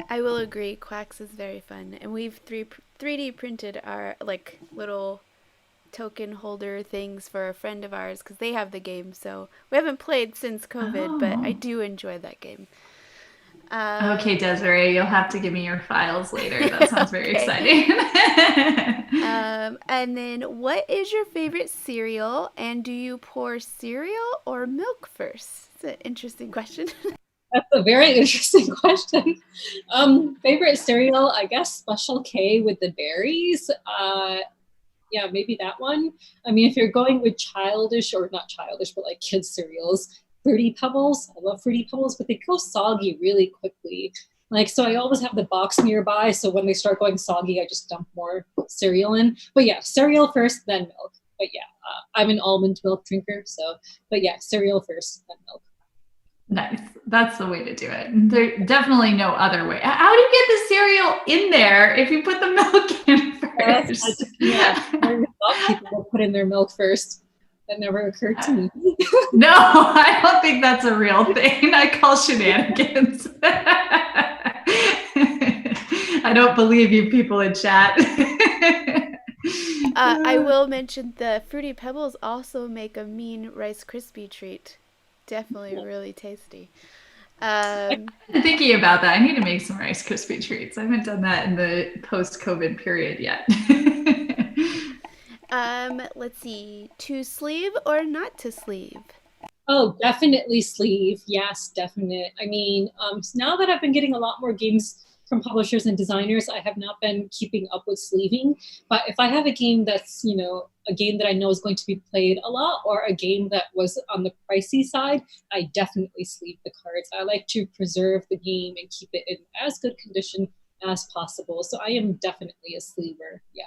I will agree. Quacks is very fun, and we've 3D printed our little token holder things for a friend of ours because they have the game. So we haven't played since COVID, but I do enjoy that game. Okay, Desiree, you'll have to give me your files later. That sounds very exciting. And then, what is your favorite cereal, and do you pour cereal or milk first? It's an interesting question. That's a very interesting question. Favorite cereal, I guess Special K with the berries. Yeah, maybe that one. I mean, if you're going with childish, or not childish, but like kids cereals, Fruity Pebbles. I love Fruity Pebbles, but they go soggy really quickly. Like, so I always have the box nearby. So when they start going soggy, I just dump more cereal in. But yeah, cereal first, then milk. But yeah, I'm an almond milk drinker. So, but yeah, cereal first, then milk. Nice. That's the way to do it. There's definitely no other way. How do you get the cereal in there if you put the milk in first? Yeah, people will put in their milk first. That never occurred to me. No, I don't think that's a real thing. I call shenanigans. I don't believe you people in chat. I will mention the Fruity Pebbles also make a mean Rice Krispie treat. Definitely really tasty. I'm thinking about that. I need to make some Rice Krispie treats. I haven't done that in the post-COVID period yet. Let's see. To sleeve or not to sleeve? Oh, definitely sleeve. Yes, definite. I mean, now that I've been getting a lot more games from publishers and designers, I have not been keeping up with sleeving. But if I have a game that's, you know, a game that I know is going to be played a lot, or a game that was on the pricey side, I definitely sleeve the cards. I like to preserve the game and keep it in as good condition as possible. So I am definitely a sleever. Yeah.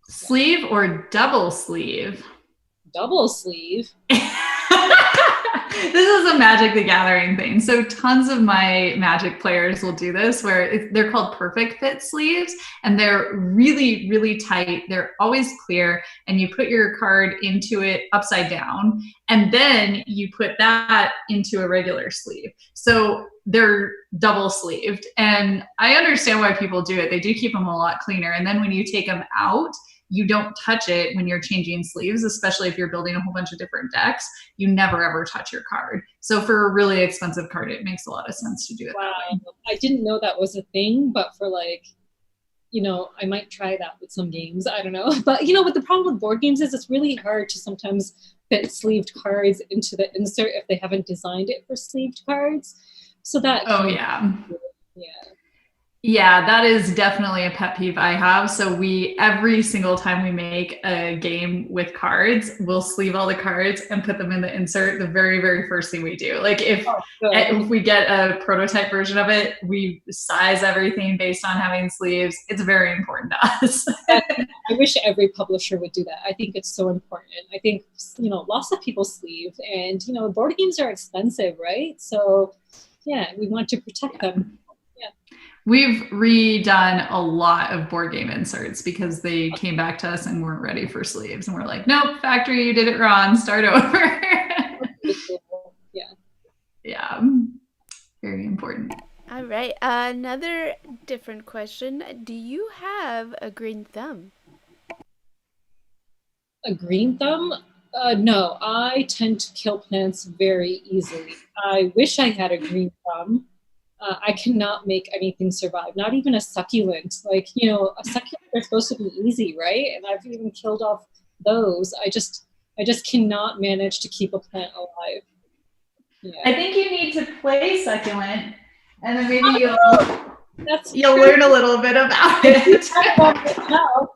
Sleeve or double sleeve? Double sleeve. This is a Magic the Gathering thing. So tons of my Magic players will do this, where they're called perfect fit sleeves, and they're really, really tight. They're always clear, and you put your card into it upside down, and then you put that into a regular sleeve. So they're double sleeved, and I understand why people do it. They do keep them a lot cleaner, and then when you take them out, you don't touch it when you're changing sleeves, especially if you're building a whole bunch of different decks. You never ever touch your card. So for a really expensive card, it makes a lot of sense to do it that way. I didn't know that was a thing, but for like, you know, I might try that with some games. I don't know. But you know what the problem with board games is, it's really hard to sometimes fit sleeved cards into the insert if they haven't designed it for sleeved cards. So that. Oh, yeah. Yeah. Yeah, that is definitely a pet peeve I have. So every single time we make a game with cards, we'll sleeve all the cards and put them in the insert the very, very first thing we do. Like if we get a prototype version of it, we size everything based on having sleeves. It's very important to us. I wish every publisher would do that. I think it's so important. I think, you know, lots of people sleeve, and, you know, board games are expensive, right? So yeah, we want to protect them. Yeah. We've redone a lot of board game inserts because they came back to us and weren't ready for sleeves. And we're like, nope, factory, you did it wrong. Start over. Yeah. Yeah. Very important. All right. Another different question. Do you have a green thumb? A green thumb? No, I tend to kill plants very easily. I wish I had a green thumb. I cannot make anything survive, not even a succulent. Like, you know, a succulent are supposed to be easy, right? And I've even killed off those. I just cannot manage to keep a plant alive. Yeah. I think you need to play succulent, and then maybe you'll true. learn a little bit about it.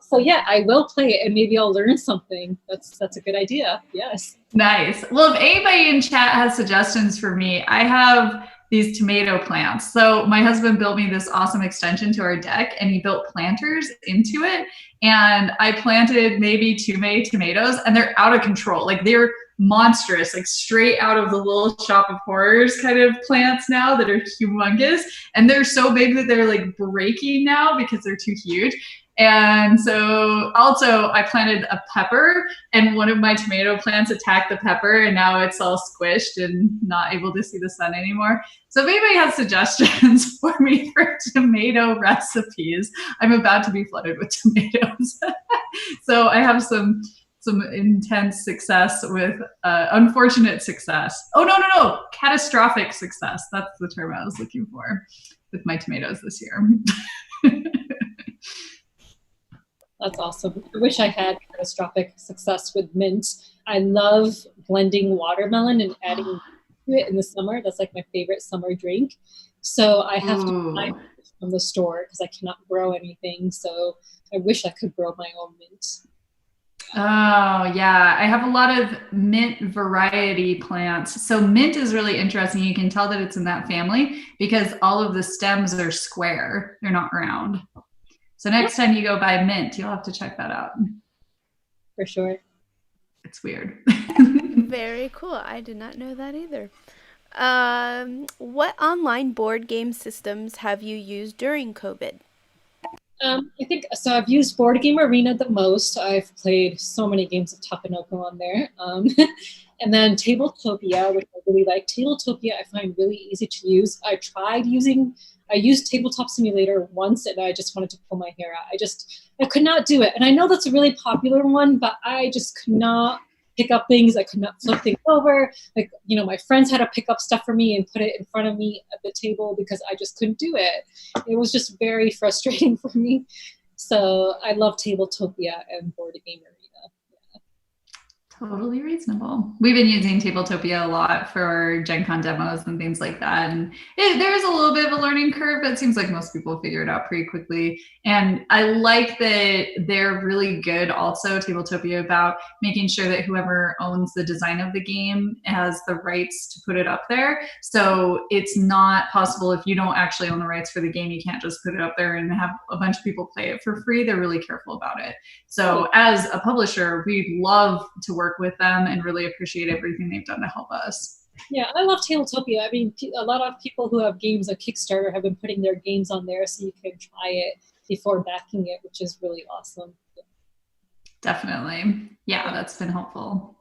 So yeah, I will play it, and maybe I'll learn something. That's a good idea. Yes. Nice. Well, if anybody in chat has suggestions for me, I have these tomato plants. So my husband built me this awesome extension to our deck, and he built planters into it. And I planted maybe 2 tomatoes, and they're out of control. Like, they're monstrous, like straight out of the Little Shop of Horrors kind of plants now that are humongous. And they're so big that they're like breaking now because they're too huge. And so also I planted a pepper, and one of my tomato plants attacked the pepper, and now it's all squished and not able to see the sun anymore. So if anybody has suggestions for me for tomato recipes, I'm about to be flooded with tomatoes. So I have some some intense success with unfortunate success. Oh, no. Catastrophic success. That's the term I was looking for with my tomatoes this year. That's awesome. I wish I had catastrophic success with mint. I love blending watermelon and adding to it in the summer. That's like my favorite summer drink. So I have to buy it from the store because I cannot grow anything. So I wish I could grow my own mint. Oh, yeah. I have a lot of mint variety plants. So mint is really interesting. You can tell that it's in that family because all of the stems are square. They're not round. So next time you go buy mint, you'll have to check that out. For sure. It's weird. Very cool. I did not know that either. What online board game systems have you used during COVID? I think so. I've used Board Game Arena the most. I've played so many games of Takenoko on there. And then Tabletopia, which I really like. Tabletopia I find really easy to use. I used Tabletop Simulator once and I just wanted to pull my hair out. I could not do it. And I know that's a really popular one, but I just could not pick up things. I could not flip things over. Like, my friends had to pick up stuff for me and put it in front of me at the table because I just couldn't do it. It was just very frustrating for me. So I love Tabletopia and Board Game Arena. Totally reasonable. We've been using Tabletopia a lot for Gen Con demos and things like that. And there's a little bit of a learning curve, but it seems like most people figure it out pretty quickly. And I like that they're really good also, Tabletopia, about making sure that whoever owns the design of the game has the rights to put it up there. So it's not possible if you don't actually own the rights for the game, you can't just put it up there and have a bunch of people play it for free. They're really careful about it. So as a publisher, we'd love to work with them and really appreciate everything they've done to help us. Yeah, I love Tabletopia. I mean, a lot of people who have games on Kickstarter have been putting their games on there so you can try it before backing it, which is really awesome. Definitely. Yeah, that's been helpful.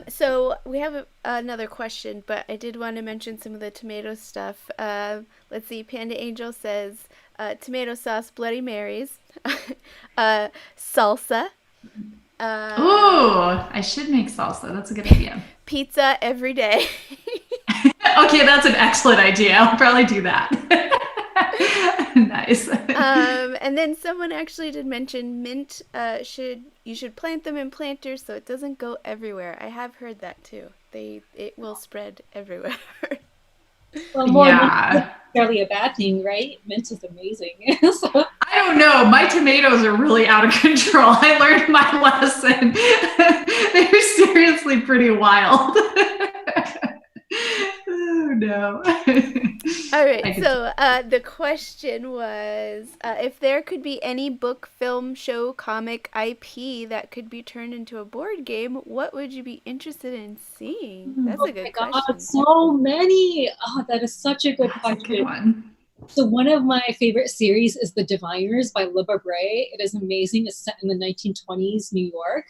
So we have another question, but I did want to mention some of the tomato stuff. Let's see. Panda Angel says tomato sauce, Bloody Marys, salsa. I should make salsa. That's a good idea. Pizza every day. Okay, that's an excellent idea. I'll probably do that. Nice. And then someone actually did mention mint. You should plant them in planters so it doesn't go everywhere. I have heard that too. It will spread everywhere. Well, more mint is fairly a bad thing, right? Mint is amazing. So. I don't know. My tomatoes are really out of control. I learned my lesson. They're seriously pretty wild. Oh, no. All right. So the question was, if there could be any book, film, show, comic, IP that could be turned into a board game, what would you be interested in seeing? That's a good question. God, so many. Oh, that is such a good question. Good one. So one of my favorite series is The Diviners by Libba Bray. It is amazing. It's set in the 1920s New York.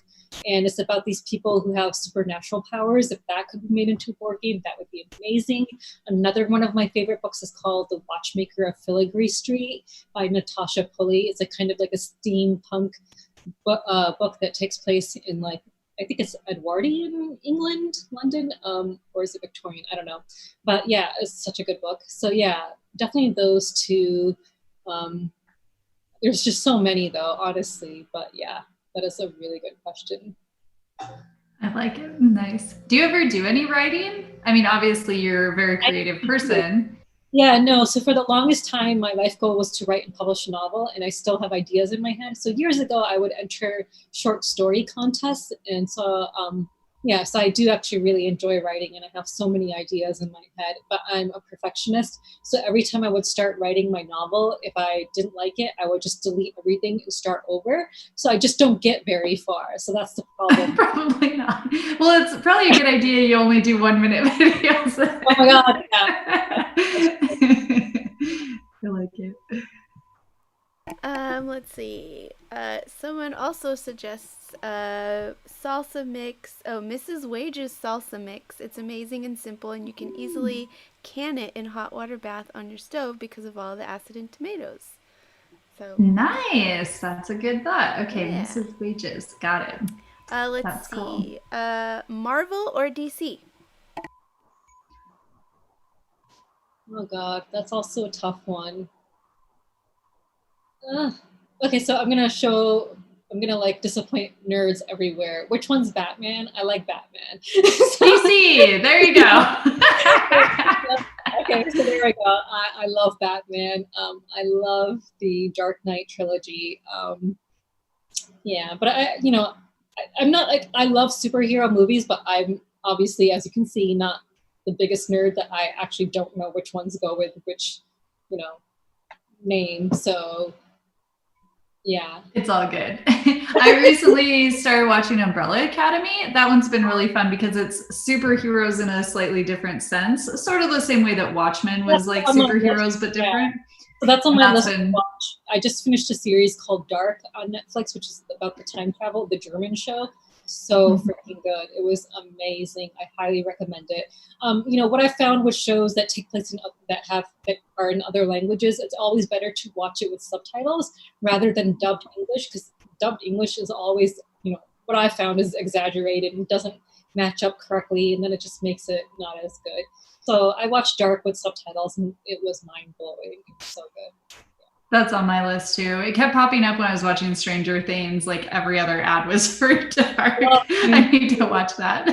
And it's about these people who have supernatural powers. If that could be made into a board game, that would be amazing. Another one of my favorite books is called The Watchmaker of Filigree Street by Natasha Pulley. It's a kind of like a steampunk book that takes place in I think it's Edwardian England, London, or is it Victorian? I don't know. But yeah, it's such a good book. So yeah, definitely those two. There's just so many though, honestly. But yeah. That is a really good question. I like it. Nice. Do you ever do any writing? I mean, obviously you're a very creative person. Yeah, no. So for the longest time, my life goal was to write and publish a novel, and I still have ideas in my head. So years ago, I would enter short story contests. And so, so I do actually really enjoy writing, and I have so many ideas in my head, but I'm a perfectionist. So every time I would start writing my novel, if I didn't like it, I would just delete everything and start over. So I just don't get very far. So that's the problem. Probably not. Well, it's probably a good idea you only do 1 minute videos. Oh my God, yeah. I like it. Let's see. Someone also suggests salsa mix. Oh, Mrs. Wage's salsa mix. It's amazing and simple, and you can easily can it in hot water bath on your stove because of all the acid in tomatoes. So nice. That's a good thought. Okay, yeah. Mrs. Wages. Got it. Let's see. Cool. Marvel or DC? Oh God, that's also a tough one. Okay, so I'm gonna like disappoint nerds everywhere. Which one's Batman? I like Batman. DC, there you go. Okay, so there we go. I love Batman. I love the Dark Knight trilogy. Yeah, but I'm not like, I love superhero movies, but I'm obviously, as you can see, not the biggest nerd that I actually don't know which ones go with which, name. So yeah. It's all good. I recently started watching Umbrella Academy. That one's been really fun because it's superheroes in a slightly different sense. Sort of the same way that Watchmen was like superheroes, but different. Yeah. So that's on my list to watch. I just finished a series called Dark on Netflix, which is about the time travel, the German show. So freaking good. It was amazing. I highly recommend it. What I found with shows that take place that are in other languages, it's always better to watch it with subtitles rather than dubbed English, because dubbed English is always, what I found is exaggerated and doesn't match up correctly, and then it just makes it not as good. So I watched Dark with subtitles, and it was mind-blowing. It was so good. That's on my list too. It kept popping up when I was watching Stranger Things. Like every other ad was for Dark. I need to watch that.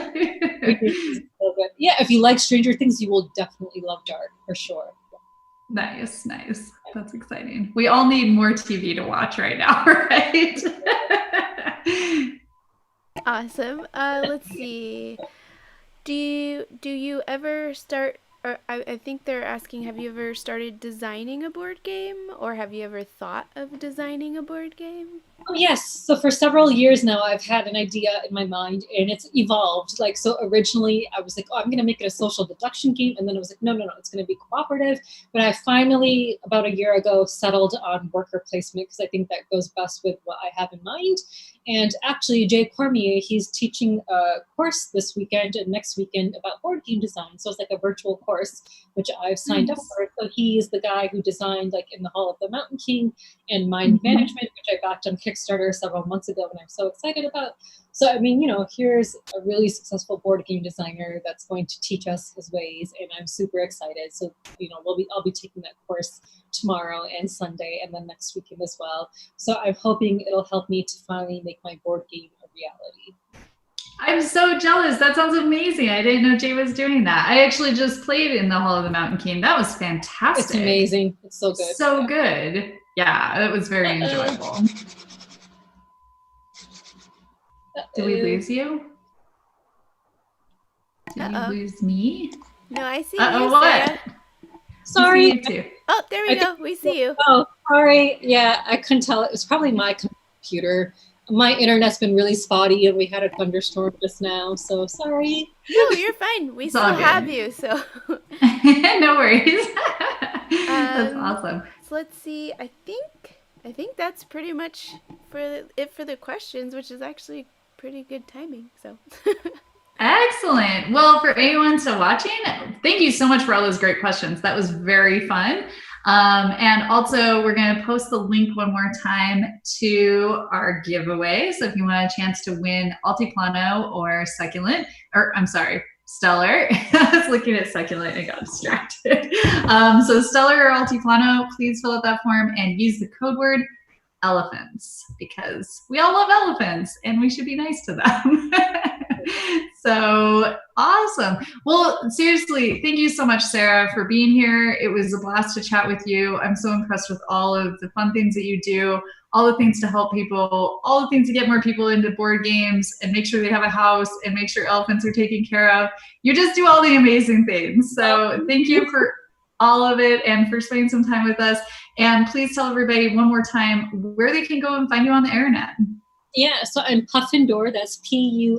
Yeah, if you like Stranger Things, you will definitely love Dark for sure. Nice. That's exciting. We all need more TV to watch right now, right? Awesome. Let's see. Do you ever start? Or I think they're asking, have you ever started designing a board game, or have you ever thought of designing a board game? Oh, yes. So for several years now, I've had an idea in my mind, and it's evolved. Like, so originally I was like, oh, I'm going to make it a social deduction game. And then I was like, no, it's going to be cooperative. But I finally, about a year ago, settled on worker placement, because I think that goes best with what I have in mind. And actually, Jay Cormier, he's teaching a course this weekend and next weekend about board game design. So it's like a virtual course, which I've signed up for. So he's the guy who designed like In the Hall of the Mountain King and Mind Management, which I backed on Kickstarter several months ago, and I'm so excited about. So, I mean, here's a really successful board game designer that's going to teach us his ways, and I'm super excited. So, I'll be taking that course tomorrow and Sunday, and then next weekend as well. So I'm hoping it'll help me to finally make my board game a reality. I'm so jealous. That sounds amazing. I didn't know Jay was doing that. I actually just played in the Hall of the Mountain King. That was fantastic. It's amazing. It's so good. So good. Yeah, it was very enjoyable. Did we lose you? Did you lose me? No, I see you, what? Sorry. You too. Oh, there we go. We see you. Oh, sorry. Yeah, I couldn't tell. It was probably my computer. My internet's been really spotty, and we had a thunderstorm just now, so sorry. No, you're fine. We still have you, so. No worries. That's awesome. So let's see. I think that's pretty much it for the questions, which is actually pretty good timing. So. Excellent. Well, for anyone still watching, thank you so much for all those great questions. That was very fun. And also, we're going to post the link one more time to our giveaway. So if you want a chance to win Altiplano or Succulent, or I'm sorry, Stellar. I was looking at Succulent and got distracted. So Stellar or Altiplano, please fill out that form and use the code word elephants, because we all love elephants and we should be nice to them. So awesome. Well, seriously, thank you so much, Sarah, for being here. It was a blast to chat with you. I'm so impressed with all of the fun things that you do, all the things to help people, all the things to get more people into board games and make sure they have a house and make sure elephants are taken care of. You just do all the amazing things. So thank you for all of it and for spending some time with us. And please tell everybody one more time where they can go and find you on the internet. Yeah, so I'm Puffindor. That's Puffindor.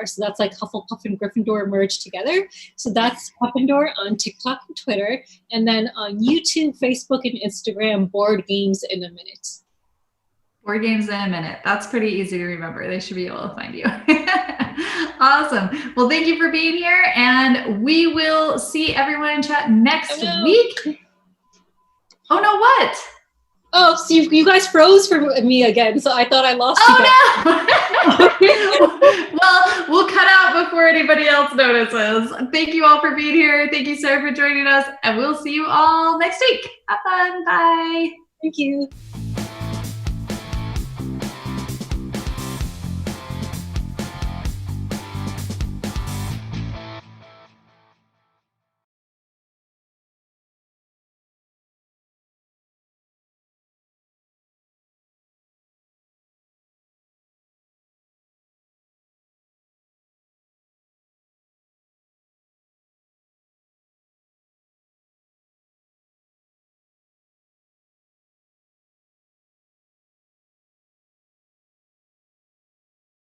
So that's like Hufflepuff and Gryffindor merged together. So that's Puffindor on TikTok and Twitter. And then on YouTube, Facebook, and Instagram, Board Games in a Minute. Board Games in a Minute. That's pretty easy to remember. They should be able to find you. Awesome. Well, thank you for being here. And we will see everyone in chat next week. Oh no, what? Oh, so you guys froze for me again, so I thought I lost you guys. No! Well, we'll cut out before anybody else notices. Thank you all for being here. Thank you, Sarah, for joining us, and we'll see you all next week. Have fun. Bye. Thank you.